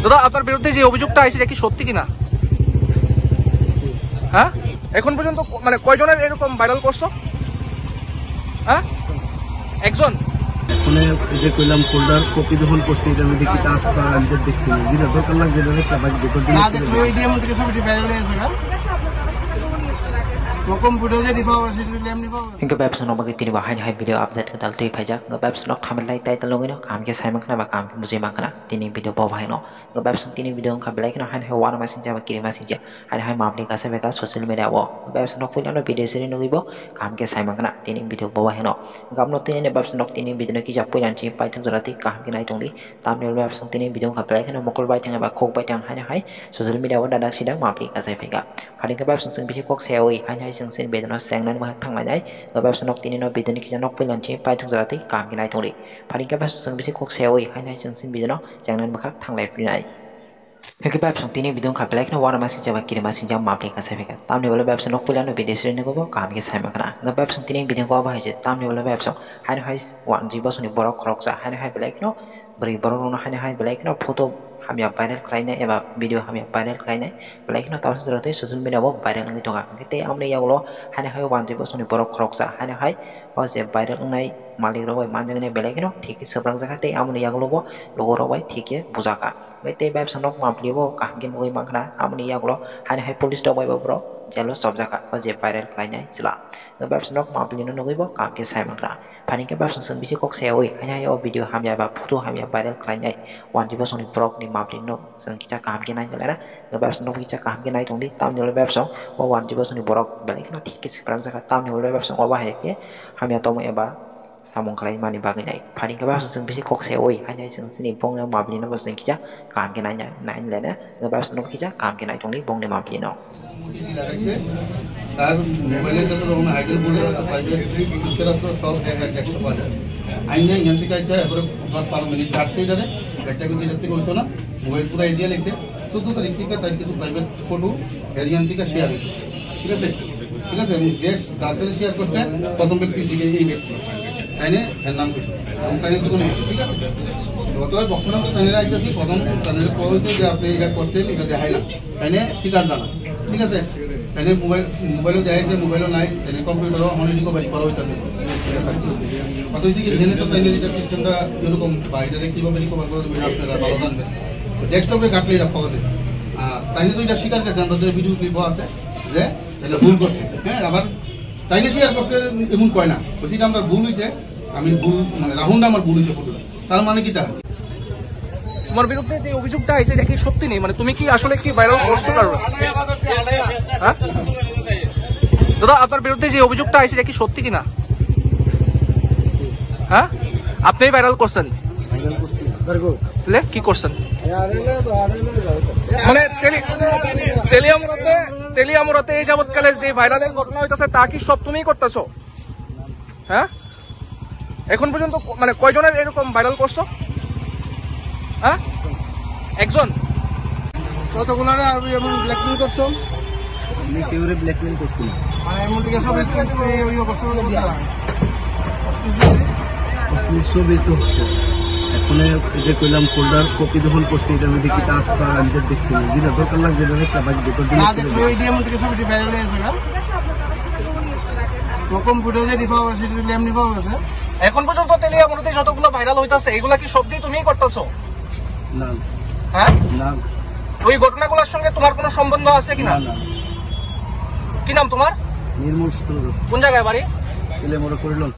দাদা আপনার বিরুদ্ধে যে অভিযোগটা আছে এটা কি সত্যি কিনা? হ্যাঁ, এখন পর্যন্ত মানে কয়জনের এরকম ভাইরাল করছো? হ্যাঁ, একজন। মানে যে কইলাম ফোল্ডার কপি যখন করছি এটার মধ্যে কি টাস্ক করা আমি দেখছি না, যেটা দরকার লাগবে যেটা দেখতে বাকি দেখো না দেখলে ওই ডিএম থেকে ছবিটি ভাইরাল হয়েছে না Hingga web senok bagi tini bahai hai video update ke dal tui pajak nge web senok thamel lai tai talong ino kam ke sai makna ba kam ke muzi makna tini video bawa hai no nge web senok tini video ka belai kena hai wana messenger ba kiri messenger hai mapli ka sai ka social media wo web senok pun ano video seri no ibo kam ke sai makna tini video bawa hai no ngam no tini web senok tini video ki jak pun anchi pai thang jorati kam ke nai tongli tam ne web senok tini video ka belai kena mokol bai thang ba khok bai thang hai social media wo dadak sidang mapli ka sai ka hari ke web senok sing bisi kok seoi hai sing sin bedano sengnan ma thang mai dai web senok tini no bedani ki janok pun anchi pai thang jorati kam ke nai tongli hari ke web senok bisi kok seoi hai sing sin bedano sengnan ma thang lai pri nai Hingga web senok tini video ka belai kena wana masing jaba kiri masing jam mapli ka sai ka tam ne wala web senok pun ano video seri ne go kam ke sai makna nge web senok tini video ko ba hai je tam ne wala web senok hai wan jiba suni borok krok sa hai belai kena beri borok no hai belai kena photo hamya viral khlainai eba video hamya viral khlainai belai kena taw jorate social media bo viral ngi tonga kete amne yaglo hai wan jiba suni borok krok sa hai o je viral ngai malik ro bai manjang ne belai kena thik sabrang jaka te amne yaglo bo logo ro bai thike bujaka te web senok mapli bo kam gen oi makna amne yaglo hai police do bai bo bro jelo sob jaka o je viral khlainai sila web senok mapli no ngi bo kam ke sai makna pani ke web senok bisi kok se oi hai o video hamya ba photo hamya viral khlainai wan jiba suni brok ni mapli no sang kicha kam ke nai jala na web senok kicha kam ke nai tongli tam ne web senok o wan jiba suni brok belai kena thik sabrang jaka tam ne web senok ba hai ke hamya to mo eba samong kalai mani bagai nai pani ke web senok bisi kok se oi hai sing sini bong na mapli no sang kicha kam ke nai nai le na web senok kicha kam ke nai tongli bong ne mapli no তার মোবাইলে যত রকম ID বলে private picture আছে সব text পাওয়া যায় আইনে এখান থেকে আইতে এবারে 10-12 মিনিট কাটছে এটারে একটা কিছু এটা থেকে হইতো না মোবাইল পুরো আইডিয়া লিখছে 14 তারিখ থেকে তার কিছু প্রাইভেট ফটো এরিয়ান থেকে শেয়ার হয়েছে ঠিক আছে আমি যে যাদের শেয়ার করছে প্রথম ব্যক্তি ছিল এই ব্যক্তি তাইনে এর নাম কিছু আমি তাই তো কোনো ঠিক আছে গতবার বক্তব্য তো তাইনে আইতেছি প্রথম তাইনে কইছে যে আপনি এটা করছেন এটা দেখাইলাম তাইনে স্বীকার জানা ঠিক আছে তাইনে মোবাইলও দেখাইছে মোবাইলও নাই তাইনে কম্পিউটারও অনেক রিকভারি করা হইতাছে কথা হচ্ছে কি এখানে তো তাইনে এটা সিস্টেমটা এরকম বা এটাকে কিভাবে রিকভার করা যাবে আপনারা ভালো জানবেন ডেস্কটপে কাটলে এটা পাওয়া যায় আর তাইনে তো এটা স্বীকার করছে আমাদের ভিডিও ক্লিপ আছে যে এটা ভুল করছে হ্যাঁ আবার তাইনে স্বীকার করছে এমন কয় না বলছি এটা আমার ভুল হয়েছে আমি ভুল মানে রাহুলটা আমার ভুল হয়েছে ফটো তার মানে কি তা তোমার বিরুদ্ধে যে অভিযোগটা আছে এটা কি সত্যি নেই? মানে তুমি কি আসলে কি ভাইরাল করতে পারো? হ্যাঁ, দাদা আপনার বিরুদ্ধে যে অভিযোগটা আছে এটা কি সত্যি কিনা? হ্যাঁ, আপনি ভাইরাল করছেন তাহলে কি করছেন? মানে তেলিয়ামুরাতে এই যাবৎকালে যে ভাইরালের ঘটনা হইতেছে তা কি সব তুমিই করতেছো? হ্যাঁ, এখন পর্যন্ত মানে কয়জনের এরকম ভাইরাল করছো? হ্যাঁ, একজন। কতগুলো আর এমন ব্ল্যাকমেল করছো? আমি কেউরে ব্ল্যাকমেল করছি না মানে এমন থেকে সব ওই করছো না ছবি তো এখন যে কইলাম ফোল্ডার কপি যখন করছি এটার মধ্যে কি টাস্ক করা আমি দেখছি না, যেটা দরকার লাগবে যেটা দেখতে বাকি দেখো না দেখলে ওই ডিএম থেকে ছবিটি ভাইরাল হয়েছে না কম্পিউটার যে রিফাও আছে সেটা এমনি পাওয়া গেছে। এখন পর্যন্ত তেলিয়ামুরাতে যতগুলো ভাইরাল হইতাছে এগুলা কি সবই তুমিই করতেছো? না। হ্যাঁ, না। ওই ঘটনাগুলোর সঙ্গে তোমার কোনো সম্বন্ধ আছে কিনা? কি নাম তোমার? নির্মল। কোন জায়গায় বাড়ি? তেলিয়ামুরা করিলাম।